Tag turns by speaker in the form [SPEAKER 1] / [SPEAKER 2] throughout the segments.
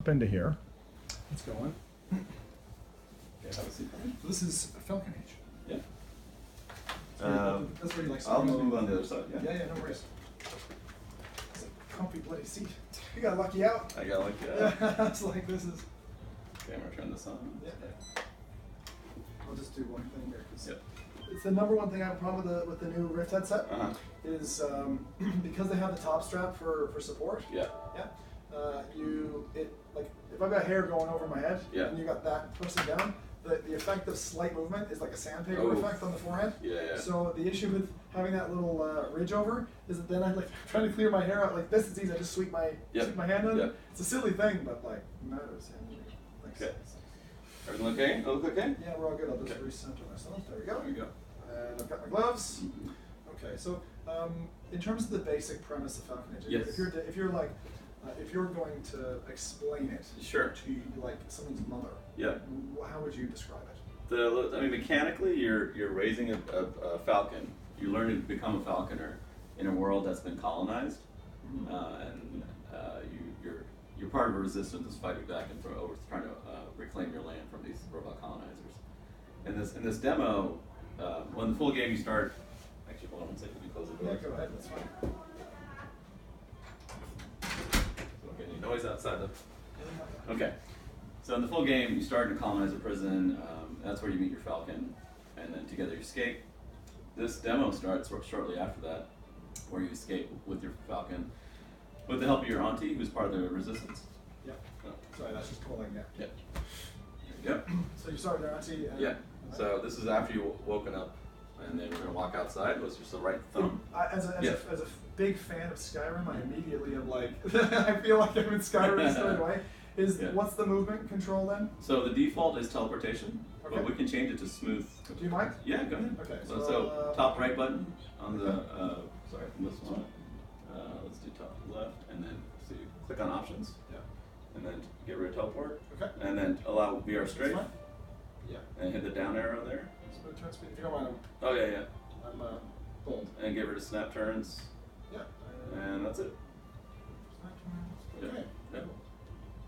[SPEAKER 1] into here.
[SPEAKER 2] Let's go on.
[SPEAKER 3] Okay, have a seat.
[SPEAKER 2] So this is Falcon Age.
[SPEAKER 3] Yeah.
[SPEAKER 2] That's where you like.
[SPEAKER 3] I'll move on the other side. Yeah.
[SPEAKER 2] Yeah, no worries. It's a comfy bloody seat. You got lucky out.
[SPEAKER 3] I got like.
[SPEAKER 2] It's like this is.
[SPEAKER 3] Okay, I'm gonna turn this on.
[SPEAKER 2] Yeah. I'll just do one thing here because
[SPEAKER 3] Yep.
[SPEAKER 2] it's the number one thing I have a problem with the new Rift headset is because they have the top strap for support.
[SPEAKER 3] Yeah.
[SPEAKER 2] Yeah. Like if I've got hair going over my head and you got that pressing down, the effect of slight movement is like a sandpaper effect on the forehead.
[SPEAKER 3] Yeah.
[SPEAKER 2] So the issue with having that little ridge over is that then I like trying to clear my hair out like this. It's easy. I just sweep my hand on it. It's a silly thing, but like matters.
[SPEAKER 3] Okay. Everything okay? Look okay?
[SPEAKER 2] Yeah, we're all good. I'll just recenter myself. There we go.
[SPEAKER 3] There we go.
[SPEAKER 2] And I've got my gloves. Okay, so in terms of the basic premise of Falcon Age, if you're going to explain it to like someone's mother, how would you describe it?
[SPEAKER 3] I mean, mechanically, you're raising a falcon. You learn to become a falconer in a world that's been colonized, and you're part of a resistance that's fighting back and trying to reclaim your land from these robot colonizers. In this demo, when the full game you start. Actually, hold on one second. Let me close the door.
[SPEAKER 2] Yeah, go ahead. That's fine.
[SPEAKER 3] Okay, any noise outside the. Okay. So in the full game, you start in a colonizer prison. That's where you meet your falcon, and then together you escape. This demo starts shortly after that, where you escape with your falcon, with the help of your auntie, who's part of the resistance.
[SPEAKER 2] Yeah. Sorry, that's just calling.
[SPEAKER 3] Yeah. Yep.
[SPEAKER 2] So you start with your auntie.
[SPEAKER 3] Yeah. So this is after you woken up, and then we're gonna walk outside. Was just the right thumb.
[SPEAKER 2] As a big fan of Skyrim, I immediately am like, I feel like I'm in Skyrim straight away. What's the movement control then?
[SPEAKER 3] So the default is teleportation, but we can change it to smooth.
[SPEAKER 2] Do you mind?
[SPEAKER 3] Yeah, go ahead.
[SPEAKER 2] Okay.
[SPEAKER 3] So top right button on the sorry, this one. Let's do top left, and then so you click on options.
[SPEAKER 2] Yeah.
[SPEAKER 3] And then get rid of teleport.
[SPEAKER 2] Okay.
[SPEAKER 3] And then allow VR straight.
[SPEAKER 2] Yeah.
[SPEAKER 3] And hit the down arrow there.
[SPEAKER 2] Smooth turn speed. If you don't mind.
[SPEAKER 3] Oh yeah.
[SPEAKER 2] I'm bold.
[SPEAKER 3] And get rid of snap turns.
[SPEAKER 2] Yeah.
[SPEAKER 3] And that's it.
[SPEAKER 2] Snap turns. Okay.
[SPEAKER 3] Yeah.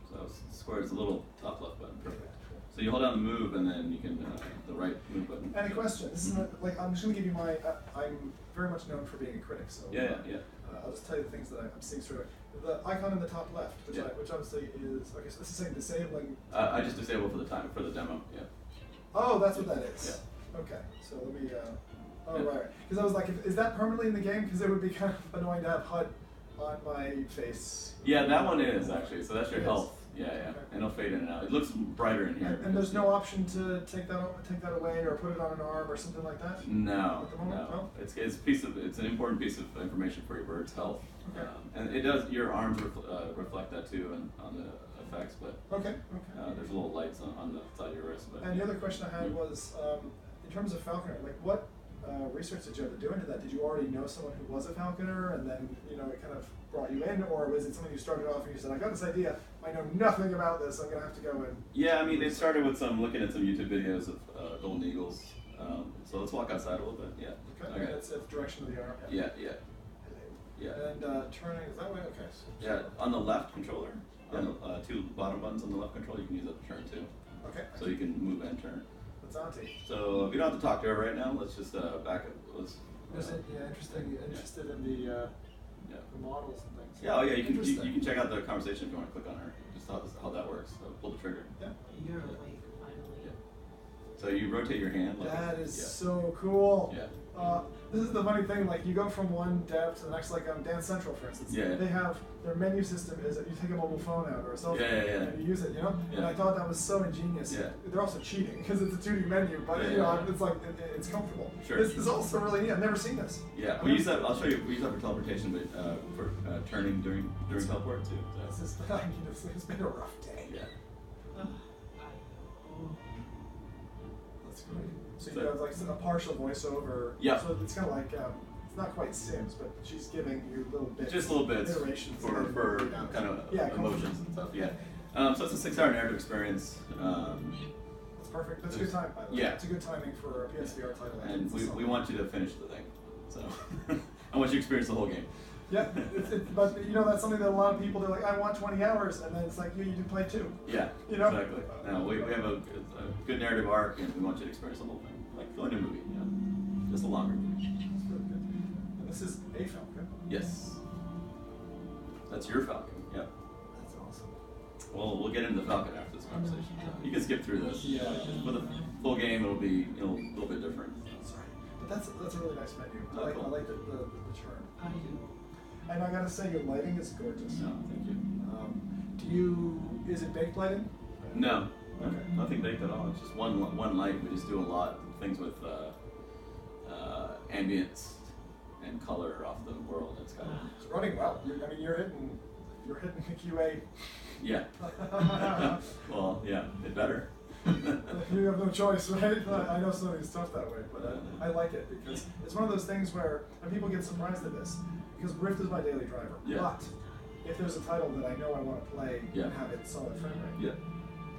[SPEAKER 3] So square is a little top left button. So you hold down the move, and then you can the right move button.
[SPEAKER 2] Any question? This is like I'm just going to give you my. I'm very much known for being a critic, so I'll just tell you the things that I'm seeing straight away. The icon in the top left, which obviously is okay. So this is saying disabling.
[SPEAKER 3] I just disabled for the demo. Yeah.
[SPEAKER 2] Oh, that's what that is.
[SPEAKER 3] Yeah.
[SPEAKER 2] Okay. So let me. Right. Because I was like, is that permanently in the game? Because it would be kind of annoying to have HUD on my face.
[SPEAKER 3] Yeah, that one is actually. So that's your health. Yeah. Okay. And it'll fade in and out. It looks brighter in here.
[SPEAKER 2] And there's no option to take that away or put it on an arm or something like that.
[SPEAKER 3] No.
[SPEAKER 2] At the moment? No.
[SPEAKER 3] It's an important piece of information for your bird's health.
[SPEAKER 2] Okay.
[SPEAKER 3] And it does. Your arms reflect that too, and on the effects. But there's little lights on the side of your wrist. But
[SPEAKER 2] and the other question I had was, in terms of falconer, like what research did you have to do into that? Did you already know someone who was a falconer, and then it kind of brought you in, or was it something you started off and you said, I got this idea, I know nothing about this, I'm gonna have to go in?
[SPEAKER 3] Yeah, I mean, it started with looking at some YouTube videos of golden eagles. So let's walk outside a little bit. Yeah.
[SPEAKER 2] Okay. That's the direction of the arm.
[SPEAKER 3] Yeah.
[SPEAKER 2] Yeah. And turning is that way. Okay. So
[SPEAKER 3] yeah. On the left controller, on the two bottom buttons on the left controller, you can use that to turn too.
[SPEAKER 2] Okay.
[SPEAKER 3] So you can move and turn.
[SPEAKER 2] That's auntie.
[SPEAKER 3] So we don't have to talk to her right now. Let's just back it.
[SPEAKER 2] Interested in the models and things.
[SPEAKER 3] Yeah, you can check out the conversation if you want to click on her. Just how that works. So pull the trigger.
[SPEAKER 2] Yeah.
[SPEAKER 4] You're awake finally.
[SPEAKER 3] Yeah. So you rotate your hand.
[SPEAKER 2] That is so cool.
[SPEAKER 3] Yeah.
[SPEAKER 2] This is the funny thing. Like you go from one dev to the next. Like Dance Central, for instance.
[SPEAKER 3] Yeah.
[SPEAKER 2] They have their menu system is that you take a mobile phone out or a cell phone and you use it.
[SPEAKER 3] Yeah.
[SPEAKER 2] And I thought that was so ingenious.
[SPEAKER 3] Yeah.
[SPEAKER 2] They're also cheating because it's a 2D menu, but it's like it's comfortable.
[SPEAKER 3] Sure.
[SPEAKER 2] This is also really neat. I've never seen this.
[SPEAKER 3] Yeah. We use that. I'll show you. We use that for teleportation, but for turning during teleport too. So.
[SPEAKER 2] It's been a rough day.
[SPEAKER 3] Yeah.
[SPEAKER 2] That's great. So you have like a partial voiceover.
[SPEAKER 3] Yeah.
[SPEAKER 2] So it's kind of like it's not quite Sims, but she's giving you little bits.
[SPEAKER 3] Just little bits
[SPEAKER 2] iterations
[SPEAKER 3] for kind of emotions and stuff. Yeah. So it's a 6-hour narrative experience.
[SPEAKER 2] That's perfect. That's a good time, by the way.
[SPEAKER 3] Yeah.
[SPEAKER 2] It's a good timing for a PSVR title.
[SPEAKER 3] And we want you to finish the thing. So I want you to experience the whole game.
[SPEAKER 2] Yeah, but you know that's something that a lot of people they're like, I want 20 hours, and then it's like, you do play 2.
[SPEAKER 3] Yeah,
[SPEAKER 2] you know?
[SPEAKER 3] exactly. No, we have a good narrative arc, and we want you to experience the whole thing, like a new movie, you know, just a longer movie.
[SPEAKER 2] That's really good. And this is a Falcon.
[SPEAKER 3] Yes, that's your Falcon. Yep.
[SPEAKER 2] That's awesome.
[SPEAKER 3] Well, we'll get into the Falcon after this conversation. So you can skip through this.
[SPEAKER 2] Yeah.
[SPEAKER 3] For the full game, it'll be a little bit different.
[SPEAKER 2] Sorry, but that's a really nice menu.
[SPEAKER 3] Oh,
[SPEAKER 2] I
[SPEAKER 3] cool.
[SPEAKER 2] like the charm.
[SPEAKER 4] I do.
[SPEAKER 2] And I gotta say, your lighting is gorgeous.
[SPEAKER 3] No, thank you.
[SPEAKER 2] Is it baked lighting?
[SPEAKER 3] No,
[SPEAKER 2] Okay.
[SPEAKER 3] nothing baked at all. It's just one light. We just do a lot of things with ambience and color off the world. It's kind of
[SPEAKER 2] It's running well. You're hitting the QA.
[SPEAKER 3] yeah. Well, yeah, it better.
[SPEAKER 2] You have no choice, right? I know some of these stuff that way, but I like it because it's one of those things where, and people get surprised at this, because Rift is my daily driver.
[SPEAKER 3] Yeah.
[SPEAKER 2] But if there's a title that I know I want to play
[SPEAKER 3] Yeah.
[SPEAKER 2] and have it solid frame rate,
[SPEAKER 3] Yeah,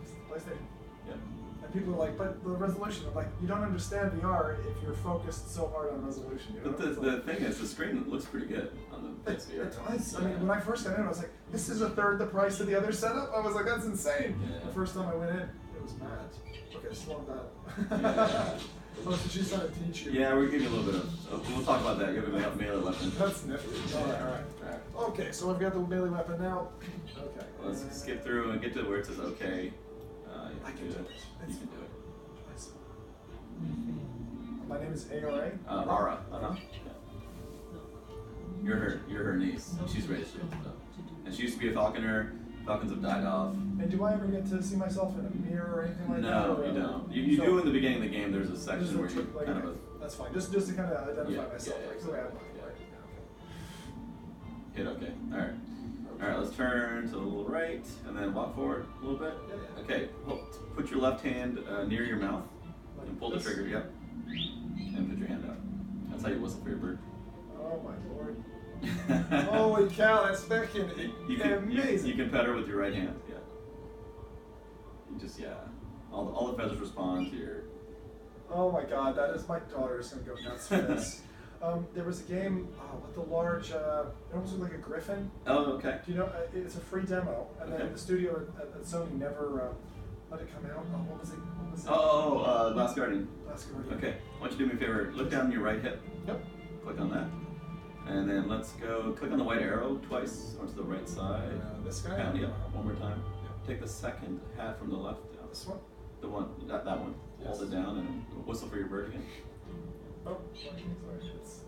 [SPEAKER 2] it's PlayStation.
[SPEAKER 3] yeah.
[SPEAKER 2] And people are like, but the resolution, I'm like, you don't understand VR if you're focused so hard on resolution. You know?
[SPEAKER 3] But
[SPEAKER 2] It's
[SPEAKER 3] the
[SPEAKER 2] like-
[SPEAKER 3] thing is, the screen looks pretty good on the
[SPEAKER 2] It
[SPEAKER 3] PSVR.
[SPEAKER 2] does. I mean, when I first got in, I was like, this is a third the price of the other setup. I was like, that's insane.
[SPEAKER 3] Yeah.
[SPEAKER 2] The first time I went in, it was mad. Okay, slow down.
[SPEAKER 3] Yeah.
[SPEAKER 2] Oh, so she's trying to teach you.
[SPEAKER 3] Yeah, we'll give you a little bit of. We'll talk about that. You have a melee weapon.
[SPEAKER 2] That's nifty. All right.
[SPEAKER 3] Alright.
[SPEAKER 2] Okay, so I've got the melee weapon now. Okay.
[SPEAKER 3] Let's skip through and get to where it says okay.
[SPEAKER 2] I can do it.
[SPEAKER 3] You can do it.
[SPEAKER 2] Nice. My name is ARA.
[SPEAKER 3] Ara. You're her niece. She's raised you. So. And she used to be a falconer. Falcons have died off.
[SPEAKER 2] And do I ever get to see myself in a mirror or anything like that?
[SPEAKER 3] No,
[SPEAKER 2] or-
[SPEAKER 3] you don't. You
[SPEAKER 2] So-
[SPEAKER 3] do in the beginning of the game. There's a
[SPEAKER 2] Just
[SPEAKER 3] section where you
[SPEAKER 2] like,
[SPEAKER 3] kind of
[SPEAKER 2] that's fine. Just to kind of identify
[SPEAKER 3] Yeah,
[SPEAKER 2] myself,
[SPEAKER 3] yeah,
[SPEAKER 2] like the way I
[SPEAKER 3] exactly.
[SPEAKER 2] want.
[SPEAKER 3] Yeah.
[SPEAKER 2] Right?
[SPEAKER 3] hit okay. All right. All right. Let's turn to the little right and then walk forward a little bit.
[SPEAKER 2] Yeah.
[SPEAKER 3] Okay. Put your left hand near your mouth
[SPEAKER 2] Like
[SPEAKER 3] and pull the
[SPEAKER 2] this?
[SPEAKER 3] trigger. Yep. And put your hand out. That's how you whistle for your bird.
[SPEAKER 2] Oh my lord. Holy cow, that's fucking amazing.
[SPEAKER 3] You can pet her with your right hand. Yeah. You just all the feathers respond to your.
[SPEAKER 2] Oh my god, that is, my daughter is gonna go nuts for this. There was a game with the large, it almost looked like a griffin.
[SPEAKER 3] Oh, okay.
[SPEAKER 2] Do you know, it's a free demo, and then
[SPEAKER 3] Okay.
[SPEAKER 2] the studio at Sony never let it come out. Oh, what was it?
[SPEAKER 3] Last Guardian.
[SPEAKER 2] Last Guardian.
[SPEAKER 3] Okay. Why don't you do me a favor? Look down your right hip.
[SPEAKER 2] Yep.
[SPEAKER 3] Click on that. And then let's go, click on the white arrow twice onto the right side.
[SPEAKER 2] This guy?
[SPEAKER 3] And, yeah, one more time. Take the second hat from the left down.
[SPEAKER 2] This one?
[SPEAKER 3] The one, that one.
[SPEAKER 2] Yes.
[SPEAKER 3] Hold it down and whistle for your bird again.
[SPEAKER 2] Oh, sorry. It's,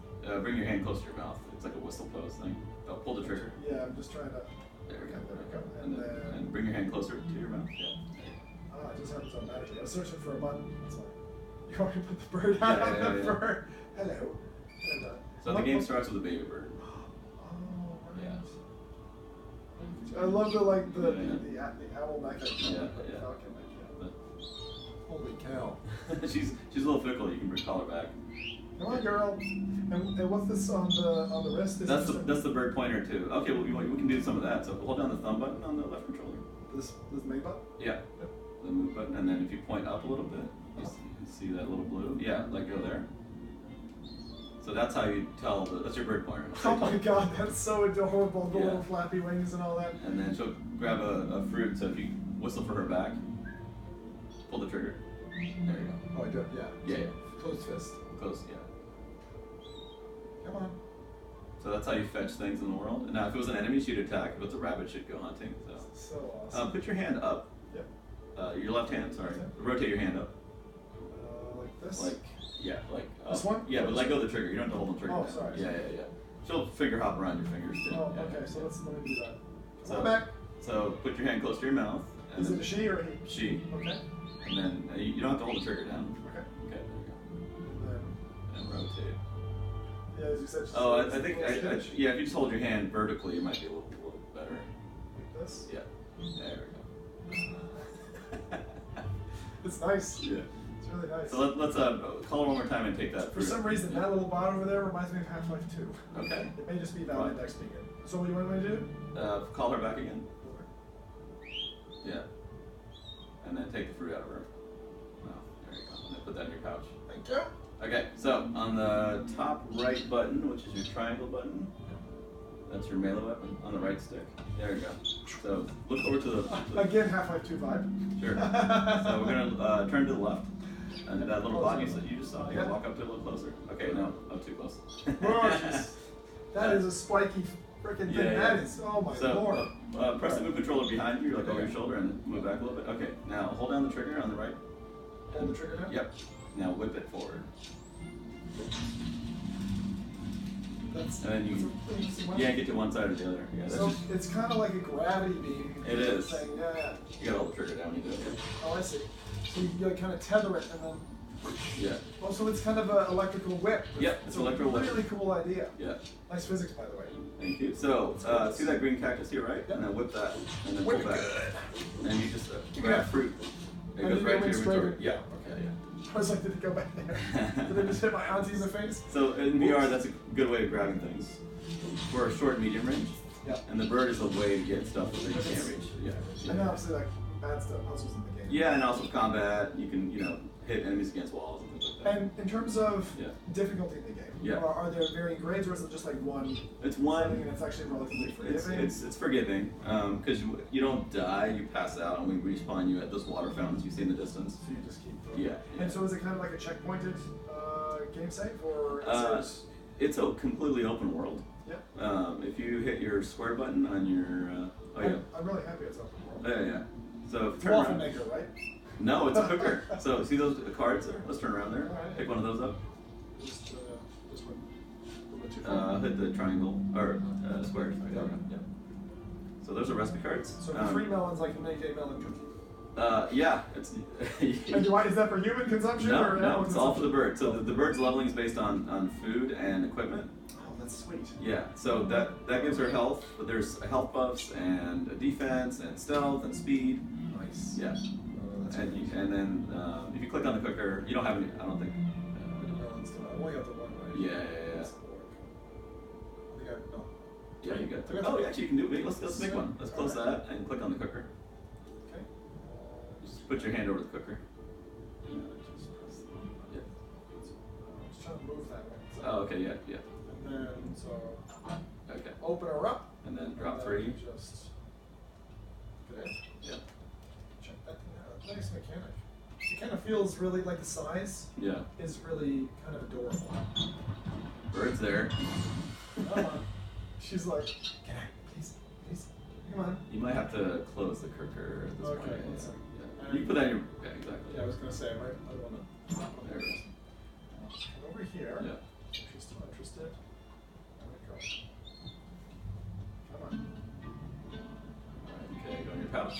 [SPEAKER 3] Bring your hand close to your mouth. It's like a whistle pose thing. Oh, pull the trigger.
[SPEAKER 2] yeah, I'm just trying to.
[SPEAKER 3] There we go.
[SPEAKER 2] There we go.
[SPEAKER 3] And
[SPEAKER 2] And
[SPEAKER 3] then
[SPEAKER 2] then.
[SPEAKER 3] and bring your hand closer to your mouth. Yeah.
[SPEAKER 2] It just happens automatically. I was searching for a button. That's why. You want me to put the bird
[SPEAKER 3] Yeah,
[SPEAKER 2] out
[SPEAKER 3] yeah,
[SPEAKER 2] on the
[SPEAKER 3] yeah.
[SPEAKER 2] bird? Hello. And,
[SPEAKER 3] So the game starts with a baby bird.
[SPEAKER 2] Oh, right.
[SPEAKER 3] Yeah.
[SPEAKER 2] I love the
[SPEAKER 3] Yeah.
[SPEAKER 2] the owl neck.
[SPEAKER 3] Yeah.
[SPEAKER 2] Falcon neck.
[SPEAKER 3] But
[SPEAKER 2] Holy cow!
[SPEAKER 3] she's a little fickle. You can call her back.
[SPEAKER 2] Come on, girl. And what's this on the wrist? This
[SPEAKER 3] That's
[SPEAKER 2] is
[SPEAKER 3] the bird pointer too. Okay, well we can do some of that. So hold down the thumb button on the left controller.
[SPEAKER 2] this main button.
[SPEAKER 3] Yeah.
[SPEAKER 2] Yep.
[SPEAKER 3] The move button, and then if you point up a little bit, you see that little blue. Yeah, let go there. So that's how you tell. That's your bird pointer.
[SPEAKER 2] Oh my god, that's so adorable. The
[SPEAKER 3] Yeah.
[SPEAKER 2] little flappy wings and all that.
[SPEAKER 3] And then she'll grab a fruit. So if you whistle for her back, pull the trigger. There you go.
[SPEAKER 2] Oh, I do. Yeah.
[SPEAKER 3] Yeah.
[SPEAKER 2] Closed fist.
[SPEAKER 3] Close. Yeah.
[SPEAKER 2] Come on.
[SPEAKER 3] So that's how you fetch things in the world. And now if it was an enemy, she'd attack. If it's a rabbit, she'd go hunting. So.
[SPEAKER 2] So awesome.
[SPEAKER 3] Put your hand up.
[SPEAKER 2] Yep.
[SPEAKER 3] Your left hand, sorry.
[SPEAKER 2] Okay.
[SPEAKER 3] Rotate your hand up.
[SPEAKER 2] Like this.
[SPEAKER 3] Like, yeah, like up.
[SPEAKER 2] This one?
[SPEAKER 3] Yeah, but let go of the trigger. You don't have to hold the trigger.
[SPEAKER 2] Oh,
[SPEAKER 3] down.
[SPEAKER 2] sorry.
[SPEAKER 3] Yeah. She'll finger hop around your fingers too.
[SPEAKER 2] Oh,
[SPEAKER 3] Yeah,
[SPEAKER 2] okay.
[SPEAKER 3] yeah,
[SPEAKER 2] So
[SPEAKER 3] yeah.
[SPEAKER 2] let me do that.
[SPEAKER 3] So-
[SPEAKER 2] Come on back.
[SPEAKER 3] So put your hand close to your mouth. And
[SPEAKER 2] Is it
[SPEAKER 3] then
[SPEAKER 2] a she or a he?
[SPEAKER 3] she.
[SPEAKER 2] Okay.
[SPEAKER 3] And then you don't have to hold the trigger down.
[SPEAKER 2] Okay.
[SPEAKER 3] Okay, there you
[SPEAKER 2] And then,
[SPEAKER 3] go. And rotate.
[SPEAKER 2] yeah, as you said. just
[SPEAKER 3] Oh,
[SPEAKER 2] like
[SPEAKER 3] I think,
[SPEAKER 2] this little stitch.
[SPEAKER 3] yeah, if you just hold your hand vertically, it might be a little better.
[SPEAKER 2] Like this.
[SPEAKER 3] Yeah. There we go.
[SPEAKER 2] It's nice.
[SPEAKER 3] Yeah.
[SPEAKER 2] It's really nice.
[SPEAKER 3] So let's call her one more time and take that
[SPEAKER 2] For
[SPEAKER 3] fruit.
[SPEAKER 2] some reason, that little bot over there reminds me of Half-Life 2.
[SPEAKER 3] Okay.
[SPEAKER 2] It may just be valid index being good. So what do you want me to do?
[SPEAKER 3] Call her back again. Yeah. And then take the fruit out of her. Oh, there you go. And then put that in your pouch.
[SPEAKER 2] Thank you.
[SPEAKER 3] Okay, so on the top right button, which is your triangle button, That's your melee weapon on the right stick. There you go. So look over to the
[SPEAKER 2] Again, Half-Life 2 vibe.
[SPEAKER 3] Sure. So we're gonna turn to the left. And that little body that you just saw, walk up to it a little closer. Okay, no, up too close.
[SPEAKER 2] Whoa, that is a spiky freaking thing. That is, oh my lord.
[SPEAKER 3] Press the move controller behind you, like over your shoulder, and move back a little bit. Okay, now hold down the trigger on the right.
[SPEAKER 2] Hold the trigger down?
[SPEAKER 3] Yep. Now whip it forward.
[SPEAKER 2] That's,
[SPEAKER 3] and then you get to one side or the other. Yeah,
[SPEAKER 2] so it's kind of like a gravity beam.
[SPEAKER 3] It is.
[SPEAKER 2] Thing. Yeah.
[SPEAKER 3] You gotta hold the trigger down when you do it.
[SPEAKER 2] Oh, I see. So you kind of tether it and then.
[SPEAKER 3] Yeah.
[SPEAKER 2] Oh, so it's kind of an electrical whip.
[SPEAKER 3] Yep, it's an electrical whip.
[SPEAKER 2] Really cool idea.
[SPEAKER 3] Yeah.
[SPEAKER 2] Nice physics, by the way.
[SPEAKER 3] Thank you. So, see that green cactus here, right? Yep. And then whip that, and then pull back. And you just grab fruit. It goes right to your inventory. Yeah. Okay. Yeah.
[SPEAKER 2] I was like, did it go back there? Did it just hit my auntie in the face?
[SPEAKER 3] So in VR, that's a good way of grabbing things for a short, medium range.
[SPEAKER 2] Yeah.
[SPEAKER 3] And the bird is a way to get stuff that you can't reach. Yeah.
[SPEAKER 2] And obviously, like bad stuff, puzzles in the game.
[SPEAKER 3] Yeah, and also combat. You can, hit enemies against walls and things like that.
[SPEAKER 2] And in terms of difficulty in the game, are there varying grades, or is it just like one?
[SPEAKER 3] It's one.
[SPEAKER 2] And it's actually relatively forgiving.
[SPEAKER 3] It's forgiving because you don't die, you pass out, and we respawn you at those water fountains you see in the distance.
[SPEAKER 2] So you just keep going.
[SPEAKER 3] Yeah.
[SPEAKER 2] And so is it kind of like a checkpointed game save, or
[SPEAKER 3] it's a completely open world.
[SPEAKER 2] Yeah.
[SPEAKER 3] If you hit your square button on your
[SPEAKER 2] I'm really happy it's open world.
[SPEAKER 3] Yeah. So
[SPEAKER 2] it's waffle maker, right?
[SPEAKER 3] No, it's a cooker. So see those cards there? Let's turn around there.
[SPEAKER 2] Right.
[SPEAKER 3] Pick one of those up.
[SPEAKER 2] Just one.
[SPEAKER 3] Hit the triangle or square. Sorry, yeah. So those are recipe cards.
[SPEAKER 2] So 3 melons, I can make a melon cookie.
[SPEAKER 3] Yeah, it's.
[SPEAKER 2] And is that for human consumption?
[SPEAKER 3] No, it's all for the bird. So the bird's leveling is based on food and equipment.
[SPEAKER 2] Oh, that's sweet.
[SPEAKER 3] Yeah, so that gives her health, but there's health buffs and defense and stealth and speed.
[SPEAKER 2] Nice.
[SPEAKER 3] Yeah. And then if you click on the cooker, you don't have any. I don't think.
[SPEAKER 2] I only got the one, right?
[SPEAKER 3] Yeah. Yeah, you got. Oh, actually, you can do it. Let's make one. Let's close that and click on the cooker.
[SPEAKER 2] Okay.
[SPEAKER 3] Just put your hand over the cooker.
[SPEAKER 2] Yeah. I was trying to move that way. So.
[SPEAKER 3] Oh, okay. Yeah.
[SPEAKER 2] And then
[SPEAKER 3] Okay.
[SPEAKER 2] Open her up.
[SPEAKER 3] And then drop 3.
[SPEAKER 2] Just. Good.
[SPEAKER 3] Yeah.
[SPEAKER 2] Check that thing out. Nice mechanic. It kind of feels really like the size.
[SPEAKER 3] Yeah.
[SPEAKER 2] Is really kind of adorable.
[SPEAKER 3] Bird's there.
[SPEAKER 2] She's like, can I, please, come on.
[SPEAKER 3] You might have to close the cooker at this point.
[SPEAKER 2] Okay.
[SPEAKER 3] Yeah. You can put that in your. Yeah, exactly.
[SPEAKER 2] Yeah, I was gonna say, I don't want to.
[SPEAKER 3] There it is.
[SPEAKER 2] Come over here.
[SPEAKER 3] Yeah.
[SPEAKER 2] If she's still interested. There we go. Come on.
[SPEAKER 3] Okay, go in your pouch.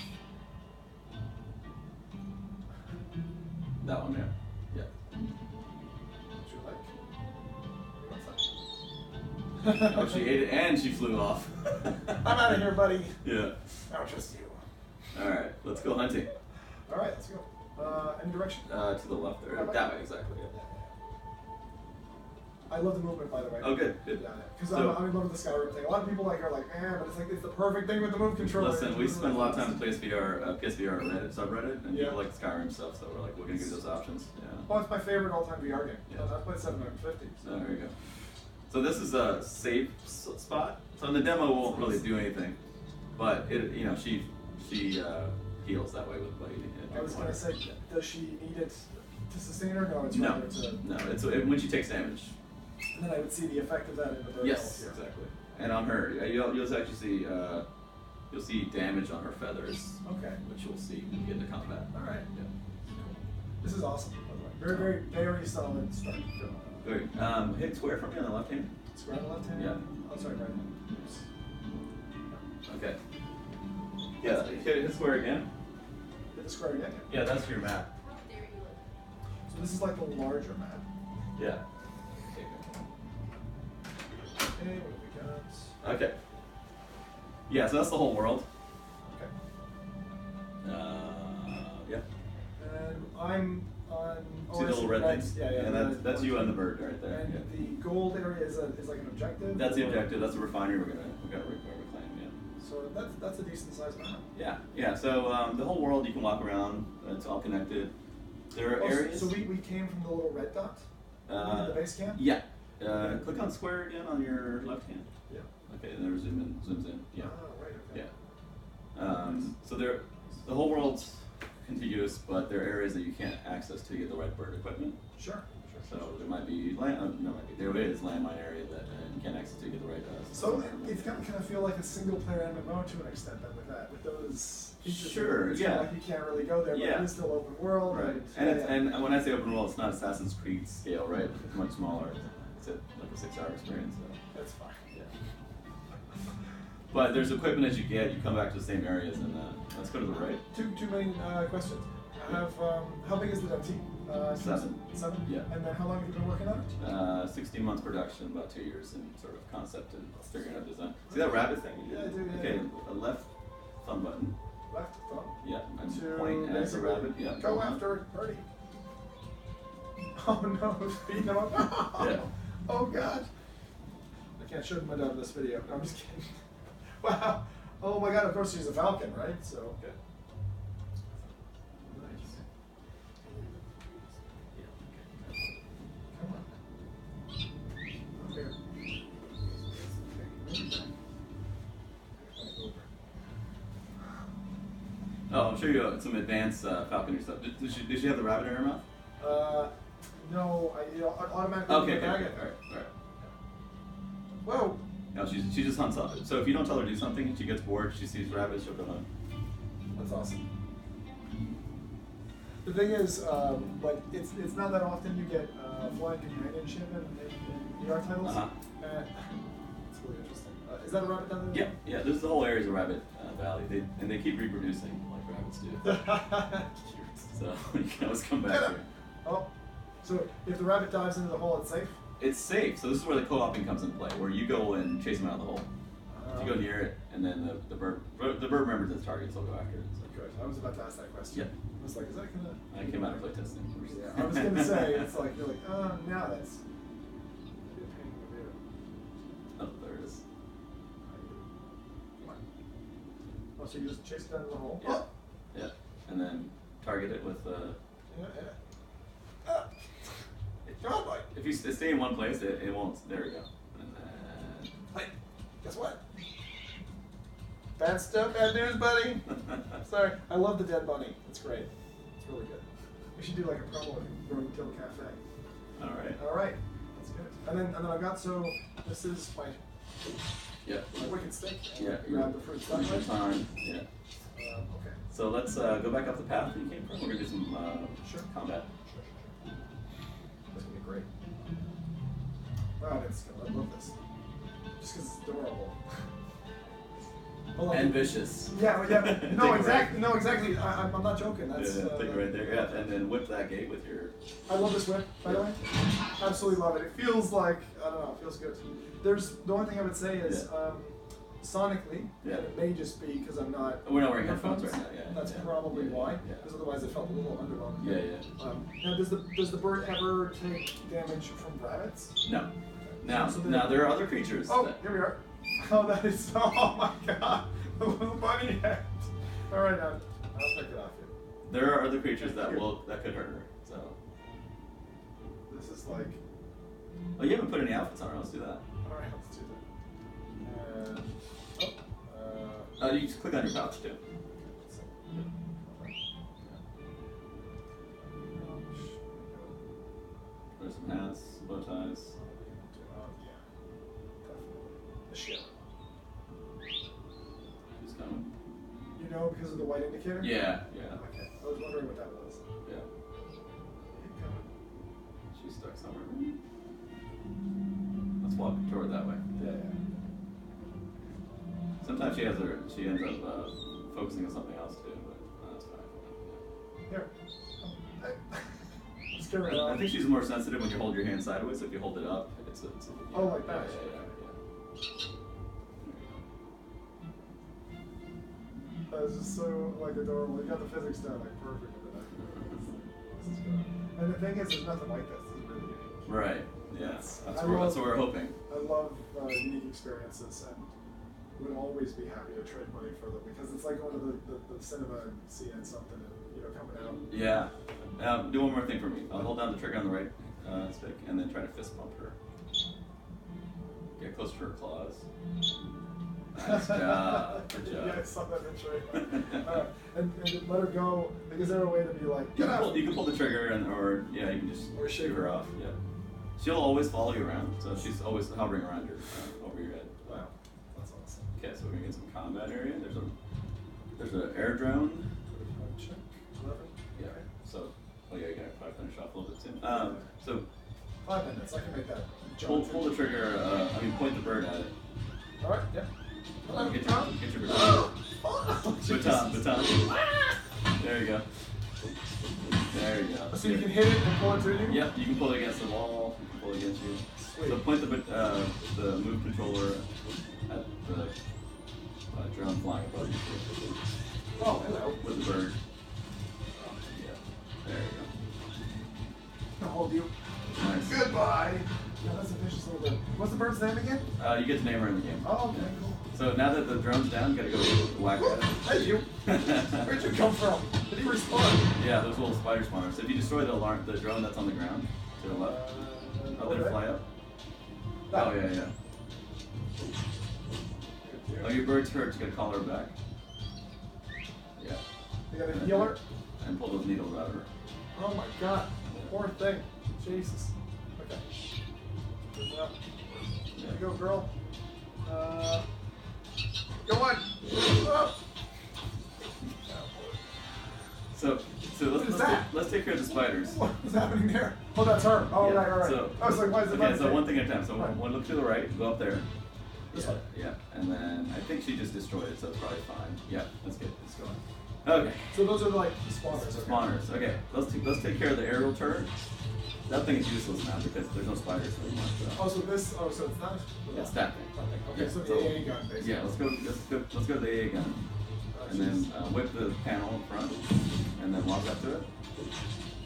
[SPEAKER 3] That one, yeah.
[SPEAKER 2] Would you like?
[SPEAKER 3] Oh, she ate it and she flew off.
[SPEAKER 2] I'm out of here, buddy.
[SPEAKER 3] Yeah.
[SPEAKER 2] Now just you.
[SPEAKER 3] Alright, let's go hunting.
[SPEAKER 2] Alright, let's go. Any direction?
[SPEAKER 3] To the left there. That way, exactly. Yeah.
[SPEAKER 2] I love the movement, by the way.
[SPEAKER 3] Oh, good.
[SPEAKER 2] Yeah, because I'm in love with the Skyrim thing. A lot of people are like, but it's the perfect thing with the move controller.
[SPEAKER 3] Listen, we spend a lot of time in PSVR Reddit subreddit, and people like Skyrim stuff, so we're like, we're gonna give those options. Yeah.
[SPEAKER 2] Oh, it's my favorite all-time VR game.
[SPEAKER 3] Yeah.
[SPEAKER 2] I played 750.
[SPEAKER 3] So there you go. So this is a safe spot. So in the demo, won't really do anything, but she heals that way with eating it.
[SPEAKER 2] I was gonna say, does she need it to sustain her? No, it's
[SPEAKER 3] no. It's when she takes damage.
[SPEAKER 2] And then I would see the effect of that in the bird.
[SPEAKER 3] Yes, exactly. And on her, you'll actually see you'll see damage on her feathers.
[SPEAKER 2] Okay.
[SPEAKER 3] Which you'll see when you get into combat.
[SPEAKER 2] All right.
[SPEAKER 3] Yeah.
[SPEAKER 2] This is awesome. By the way. Very, very solid start.
[SPEAKER 3] Good. Hit square from me on the left hand.
[SPEAKER 2] Square on the left hand.
[SPEAKER 3] Yeah.
[SPEAKER 2] Oh, sorry, right hand. Oops.
[SPEAKER 3] Okay. Yeah. Hit square again.
[SPEAKER 2] Hit the square again.
[SPEAKER 3] Yeah, that's your map.
[SPEAKER 2] So this is like the larger map.
[SPEAKER 3] Yeah.
[SPEAKER 2] Okay, what have we got?
[SPEAKER 3] Okay. Yeah, so that's the whole world.
[SPEAKER 2] Okay.
[SPEAKER 3] Yeah.
[SPEAKER 2] And I'm on.
[SPEAKER 3] See the little red things?
[SPEAKER 2] Yeah.
[SPEAKER 3] And that's you and the bird right there.
[SPEAKER 2] And the gold area is like an objective.
[SPEAKER 3] That's the objective. That's the refinery we're gonna reclaim. Yeah.
[SPEAKER 2] So that's a decent sized map.
[SPEAKER 3] Yeah. So the whole world you can walk around. It's all connected. There are areas.
[SPEAKER 2] So we came from the little red dot. In the base camp.
[SPEAKER 3] Yeah. Click on square again on your left hand.
[SPEAKER 2] Yeah.
[SPEAKER 3] Okay, and then zooms in. Yeah.
[SPEAKER 2] Oh, right, okay.
[SPEAKER 3] Yeah. So the whole world's contiguous, but there are areas that you can't access till you get the right bird equipment.
[SPEAKER 2] Sure.
[SPEAKER 3] So there might be there is landmine area that you can't access till you get the right.
[SPEAKER 2] So it's kind of feel like a single player MMO to an extent then with those features.
[SPEAKER 3] Sure.
[SPEAKER 2] It's
[SPEAKER 3] Yeah.
[SPEAKER 2] kind of like you can't really go there, but it is still open world.
[SPEAKER 3] Right. And when I say open world, it's not Assassin's Creed scale, right? It's much smaller. It's like a 6-hour experience. So.
[SPEAKER 2] That's fine.
[SPEAKER 3] Yeah. But there's equipment as you get. You come back to the same areas, and let's go to the right.
[SPEAKER 2] Two main questions. I have how big is the dev team?
[SPEAKER 3] 7.
[SPEAKER 2] 7?
[SPEAKER 3] Yeah.
[SPEAKER 2] And then how long have you been working on it?
[SPEAKER 3] 16 months production, about 2 years in sort of concept and figuring out design. See that rabbit thing?
[SPEAKER 2] Yeah, I do. Yeah.
[SPEAKER 3] Okay, a left thumb button.
[SPEAKER 2] Left thumb.
[SPEAKER 3] Yeah, and
[SPEAKER 2] To
[SPEAKER 3] point as a rabbit. Yeah.
[SPEAKER 2] Go after it, Birdie. Oh no, it's beating him up.
[SPEAKER 3] Yeah.
[SPEAKER 2] Oh god. I can't show my dad this video. No, I'm just kidding. Wow. Oh my god, of course she's a falcon, right? So.
[SPEAKER 3] Okay.
[SPEAKER 2] Nice. Come on. Here.
[SPEAKER 3] Oh, I'll show you some advanced falconry stuff. Did she have the rabbit in her mouth?
[SPEAKER 2] No, automatically.
[SPEAKER 3] Okay,
[SPEAKER 2] bag
[SPEAKER 3] okay,
[SPEAKER 2] it.
[SPEAKER 3] alright.
[SPEAKER 2] Whoa.
[SPEAKER 3] No, she just hunts up. So if you don't tell her to do something and she gets bored, she sees rabbits, she'll go hunt.
[SPEAKER 2] That's awesome. The thing is, like, it's not that often you get flying companionship in VR titles. It's really interesting. Is that a rabbit down there?
[SPEAKER 3] Yeah. This is the whole area is a rabbit valley. They keep reproducing like rabbits do. So you can always come back here.
[SPEAKER 2] Oh, so if the rabbit dives into the hole, it's safe?
[SPEAKER 3] It's safe. So this is where the co-oping comes in play, where you go and chase them out of the hole. You go near it, and then the bird remembers its target, so I'll go after it. So.
[SPEAKER 2] Good. I was about to ask that question.
[SPEAKER 3] Yeah.
[SPEAKER 2] I was like, is that gonna?
[SPEAKER 3] I came out of playtesting.
[SPEAKER 2] Yeah. I was gonna say it's like you're like, now that's. Maybe a pain in the rear.
[SPEAKER 3] Oh, there it is.
[SPEAKER 2] Come on. Oh, so you just chase it down to the hole?
[SPEAKER 3] Yeah. Yeah. And then target it with
[SPEAKER 2] Yeah. Come on, boy.
[SPEAKER 3] If you stay in one place, it won't. There we go. And then.
[SPEAKER 2] Hey, guess what? Bad stuff, bad news, buddy. Sorry, I love the dead bunny. It's great. It's really good. We should do like a promo at Road Kill Cafe.
[SPEAKER 3] All right.
[SPEAKER 2] All right, that's good. And then I've got this is my my wicked stick.
[SPEAKER 3] Yeah.
[SPEAKER 2] Grab the fruits that
[SPEAKER 3] Use your
[SPEAKER 2] way.
[SPEAKER 3] time. Yeah.
[SPEAKER 2] Okay.
[SPEAKER 3] So let's go back up the path that you came from. We're gonna do some combat.
[SPEAKER 2] Sure. That's gonna be great. Wow, it's good. I love this. Just because it's adorable.
[SPEAKER 3] And vicious.
[SPEAKER 2] Yeah. No,
[SPEAKER 3] Take it
[SPEAKER 2] exactly. No, exactly. I'm not joking. That's
[SPEAKER 3] take it right there. Yeah, and then whip that gate with your.
[SPEAKER 2] I love this whip, by the way. Absolutely love it. It feels like I don't know. It feels good. There's the only thing I would say is sonically.
[SPEAKER 3] Yeah.
[SPEAKER 2] And it may just be because I'm not.
[SPEAKER 3] We're not wearing headphones right now. Yeah.
[SPEAKER 2] That's probably why. Because otherwise it felt a little underwhelming.
[SPEAKER 3] Yeah.
[SPEAKER 2] Now, does the bird ever take damage from rabbits?
[SPEAKER 3] No. Now there are other creatures.
[SPEAKER 2] Oh, here we are. Oh, that is. Oh my God, the little bunny head. All right, now I'll take it off here.
[SPEAKER 3] There are other creatures that could hurt her. So.
[SPEAKER 2] This is like.
[SPEAKER 3] Oh, you haven't put any outfits on her. Let's do that.
[SPEAKER 2] All right, let's do that.
[SPEAKER 3] You just click on your pouch too. There's some hats, bow ties.
[SPEAKER 2] The ship.
[SPEAKER 3] Who's coming?
[SPEAKER 2] You know, because of the white indicator?
[SPEAKER 3] Yeah.
[SPEAKER 2] Okay. I was wondering what that was.
[SPEAKER 3] Yeah. She's stuck somewhere. Let's walk toward that way.
[SPEAKER 2] Yeah.
[SPEAKER 3] Sometimes she ends up focusing on something else too, but that's fine.
[SPEAKER 2] Here. Just carry it
[SPEAKER 3] I
[SPEAKER 2] on.
[SPEAKER 3] think she's more sensitive when you hold your hand sideways. If you hold it up, it's
[SPEAKER 2] Oh, like that.
[SPEAKER 3] Yeah.
[SPEAKER 2] That's just so like adorable. You got the physics down like perfect. This is good. And the thing is, there's nothing like this. This is really unique.
[SPEAKER 3] Right. Yeah. That's what we're hoping.
[SPEAKER 2] I love unique experiences and would always be happy to trade money for them because it's like going to the cinema and seeing something and coming out.
[SPEAKER 3] Yeah. Do one more thing for me. I'll hold down the trigger on the right stick and then try to fist bump her. Get close to her claws. Nice job. Good job.
[SPEAKER 2] Yeah, I saw that picture. Alright, and let her go. Like, is there a way to be like,
[SPEAKER 3] You can pull the trigger, or you can just
[SPEAKER 2] Or shake
[SPEAKER 3] shake her
[SPEAKER 2] her.
[SPEAKER 3] off. Yeah. She'll always follow you around, so she's always hovering around your over your head.
[SPEAKER 2] Wow, that's awesome.
[SPEAKER 3] Okay, so we're gonna get some combat area. There's an air drone.
[SPEAKER 2] Check. 11.
[SPEAKER 3] Yeah.
[SPEAKER 2] Okay.
[SPEAKER 3] So, you gotta probably finish off a little bit soon. So
[SPEAKER 2] 5 minutes. I can make that.
[SPEAKER 3] pull the trigger. Point the bird at it.
[SPEAKER 2] All right. Yeah.
[SPEAKER 3] Get your baton. There you go. There you go.
[SPEAKER 2] So you can hit it and pull it through you?
[SPEAKER 3] Yep, you can pull it against the wall, you can pull it against you.
[SPEAKER 2] Sweet.
[SPEAKER 3] So point the move controller at the drone flying above you.
[SPEAKER 2] Oh, hello.
[SPEAKER 3] With the bird. Yeah, there you
[SPEAKER 2] I'll hold you.
[SPEAKER 3] go. Nice.
[SPEAKER 2] Goodbye. Yeah, that's a vicious little bit. What's the bird's name again?
[SPEAKER 3] You get to name her in the game.
[SPEAKER 2] Oh, okay, cool.
[SPEAKER 3] So now that the drone's down, you gotta go whack at it.
[SPEAKER 2] Hey, you. Where'd you come from? Did he respawn?
[SPEAKER 3] Yeah, those little spider spawners. So if you destroy the drone that's on the ground, to the left, did it fly up? Oh, yeah. Oh, your bird's hurt, you gotta call her back. Yeah.
[SPEAKER 2] You gotta heal her?
[SPEAKER 3] And pull those needles out of her.
[SPEAKER 2] Oh my god. Poor thing. Jesus. Okay. Good up. There you go, girl. Go on. Up.
[SPEAKER 3] So let's take care of the spiders.
[SPEAKER 2] What is happening there? Oh, that's her. Oh,
[SPEAKER 3] Yeah,
[SPEAKER 2] right, all right.
[SPEAKER 3] so-
[SPEAKER 2] I was like, why is it
[SPEAKER 3] Okay, so one thing at a time. So
[SPEAKER 2] Right.
[SPEAKER 3] one look to the right, go up there.
[SPEAKER 2] This
[SPEAKER 3] Yeah,
[SPEAKER 2] one?
[SPEAKER 3] yeah, and then I think she just destroyed it, so it's probably fine. Yeah, that's good. It's going. Okay.
[SPEAKER 2] So those are like the spawners. Okay.
[SPEAKER 3] Spawners. Okay, let's take care of the aerial turret. That thing is useless now because there's no spiders anymore. So.
[SPEAKER 2] So it's not.
[SPEAKER 3] It's that thing.
[SPEAKER 2] Okay,
[SPEAKER 3] Yeah,
[SPEAKER 2] so it's
[SPEAKER 3] so-
[SPEAKER 2] the AA gun, basically.
[SPEAKER 3] Yeah, let's go to the AA gun, and then whip the panel in front, and then walk up to it,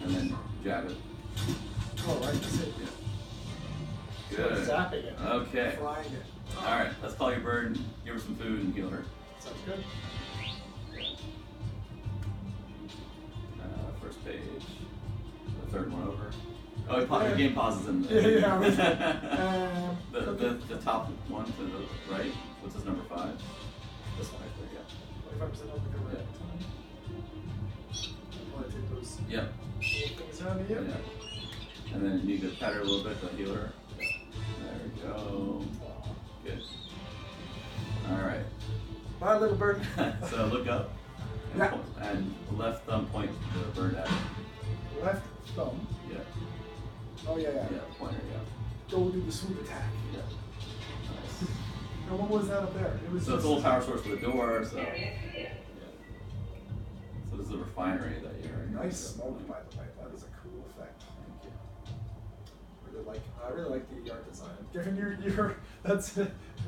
[SPEAKER 3] and then jab it.
[SPEAKER 2] Oh, right, that's it.
[SPEAKER 3] Yeah.
[SPEAKER 2] So
[SPEAKER 3] Good.
[SPEAKER 2] zapping it.
[SPEAKER 3] Okay.
[SPEAKER 2] Frying it.
[SPEAKER 3] All right, let's call your bird, and give her some food, and heal her.
[SPEAKER 2] Sounds good.
[SPEAKER 3] First page, the third one over. Oh, the game pauses in.
[SPEAKER 2] Yeah.
[SPEAKER 3] The top one to the right, which is number 5.
[SPEAKER 2] This one, I think, yeah. 25% open cover. Want to take those
[SPEAKER 3] Yep.
[SPEAKER 2] little things out of you?
[SPEAKER 3] Yeah. And then you need to pat her a little bit to heal her. There we go. Good. All right.
[SPEAKER 2] Bye, little bird.
[SPEAKER 3] So look up. And,
[SPEAKER 2] Yeah.
[SPEAKER 3] and left thumb point the bird at it.
[SPEAKER 2] Left thumb.
[SPEAKER 3] Yeah.
[SPEAKER 2] Oh, yeah.
[SPEAKER 3] Yeah, pointer, yeah.
[SPEAKER 2] Go do the sweep attack.
[SPEAKER 3] Yeah. Nice.
[SPEAKER 2] Now, what was that up there? It was
[SPEAKER 3] So it's
[SPEAKER 2] just-
[SPEAKER 3] a little power source for the door, so. Yeah. So this is a refinery that you're in.
[SPEAKER 2] Nice smoke, by the way. That is a cool effect.
[SPEAKER 3] Thank you.
[SPEAKER 2] I really like the art design. Given your that's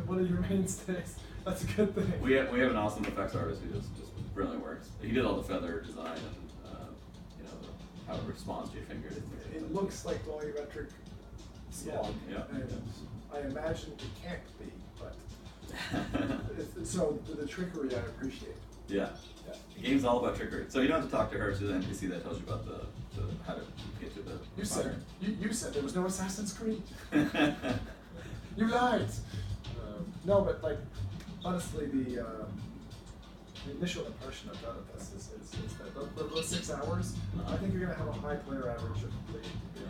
[SPEAKER 2] one of your mainstays. That's a good thing.
[SPEAKER 3] We have an awesome effects artist who just brilliantly works. He did all the feather design and how it responds to your fingers.
[SPEAKER 2] It looks like volumetric slog.
[SPEAKER 3] Yeah.
[SPEAKER 2] And I imagine it can't be, but so the trickery I appreciate.
[SPEAKER 3] Yeah. The game's all about trickery. So you don't have to talk to her. She's an NPC that tells you about the how to get to the.
[SPEAKER 2] You said you said there was no Assassin's Creed. You lied. No, but like honestly, the initial impression I've got of this is that those 6 hours. I think you're gonna have a high player average of complete.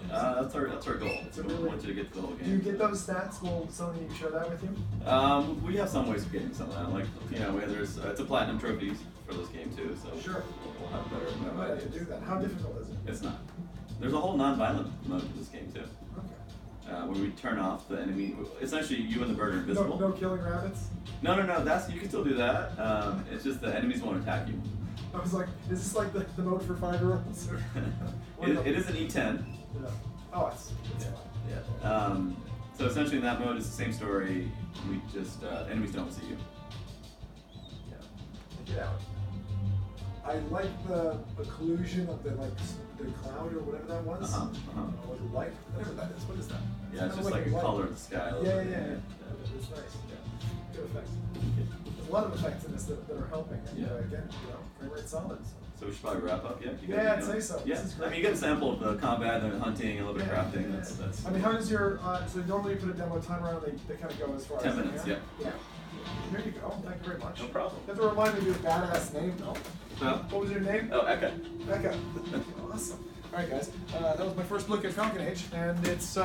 [SPEAKER 3] That's our goal.
[SPEAKER 2] It's a
[SPEAKER 3] We
[SPEAKER 2] really-
[SPEAKER 3] want you to get to the whole game.
[SPEAKER 2] Do you get those stats? Will somebody share that with you?
[SPEAKER 3] We have some ways of getting some of that. Like where there's it's a platinum trophies for this game too. So
[SPEAKER 2] Sure.
[SPEAKER 3] we'll have better
[SPEAKER 2] I might have to
[SPEAKER 3] ideas.
[SPEAKER 2] do that. How difficult is it?
[SPEAKER 3] It's not. There's a whole non-violent mode to this game too.
[SPEAKER 2] Okay.
[SPEAKER 3] Where we turn off the enemy. Essentially, you and the bird are invisible.
[SPEAKER 2] No killing rabbits.
[SPEAKER 3] No. That's you can still do that. It's just the enemies won't attack you.
[SPEAKER 2] I was like, is this like the mode for 5-year-olds?
[SPEAKER 3] It is an E10.
[SPEAKER 2] Yeah. Oh, it's
[SPEAKER 3] Yeah.
[SPEAKER 2] fine.
[SPEAKER 3] Yeah. So essentially, in that mode, it's the same story. We just enemies don't see you. Yeah.
[SPEAKER 2] Get out. I like the collusion of the cloud or whatever that was.
[SPEAKER 3] Uh-huh,
[SPEAKER 2] I don't know what the light, whatever that is. What is that?
[SPEAKER 3] Yeah, it's
[SPEAKER 2] kinda
[SPEAKER 3] just like a
[SPEAKER 2] light.
[SPEAKER 3] color in the sky. a little
[SPEAKER 2] Yeah.
[SPEAKER 3] bit.
[SPEAKER 2] It's nice. Good effects. There's a lot of effects in this that are helping. And
[SPEAKER 3] Yeah.
[SPEAKER 2] again, frame rate solid. So.
[SPEAKER 3] So we should probably wrap up. Yeah.
[SPEAKER 2] Yeah, I'd say so.
[SPEAKER 3] Yeah.
[SPEAKER 2] This is
[SPEAKER 3] I
[SPEAKER 2] great.
[SPEAKER 3] mean, you get a sample of the combat and hunting, a little bit of crafting. That's.
[SPEAKER 2] I mean, how does your so normally you put a demo timer on, they kind of go as far
[SPEAKER 3] 10
[SPEAKER 2] as
[SPEAKER 3] minutes,
[SPEAKER 2] they can?
[SPEAKER 3] yeah.
[SPEAKER 2] Here you go. Thank you very much.
[SPEAKER 3] No problem.
[SPEAKER 2] You have to remind me of your badass name, though.
[SPEAKER 3] Huh?
[SPEAKER 2] What was your name?
[SPEAKER 3] Oh, Eka.
[SPEAKER 2] Becca. Awesome. All right, guys. That was my first look at Falcon Age, and it's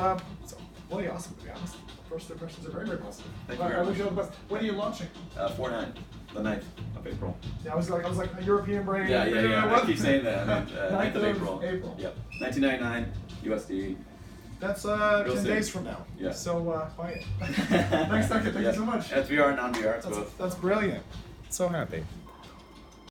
[SPEAKER 2] really awesome, to be honest. First impressions are very, very positive.
[SPEAKER 3] Thank you very
[SPEAKER 2] I wish you
[SPEAKER 3] much.
[SPEAKER 2] all the best. When are you launching?
[SPEAKER 3] 4/9, the 9th of April.
[SPEAKER 2] Yeah, I was like a European brain.
[SPEAKER 3] Yeah. I keep saying that. I mean, 9th of
[SPEAKER 2] 9th
[SPEAKER 3] April.
[SPEAKER 2] April.
[SPEAKER 3] Yep. 1999 USD.
[SPEAKER 2] That's
[SPEAKER 3] Real
[SPEAKER 2] 10
[SPEAKER 3] soon.
[SPEAKER 2] days from now.
[SPEAKER 3] Yeah.
[SPEAKER 2] So buy it. Thanks, Duncan. Thank you so much.
[SPEAKER 3] That's VR, non-VR. It's both.
[SPEAKER 2] That's brilliant. So happy.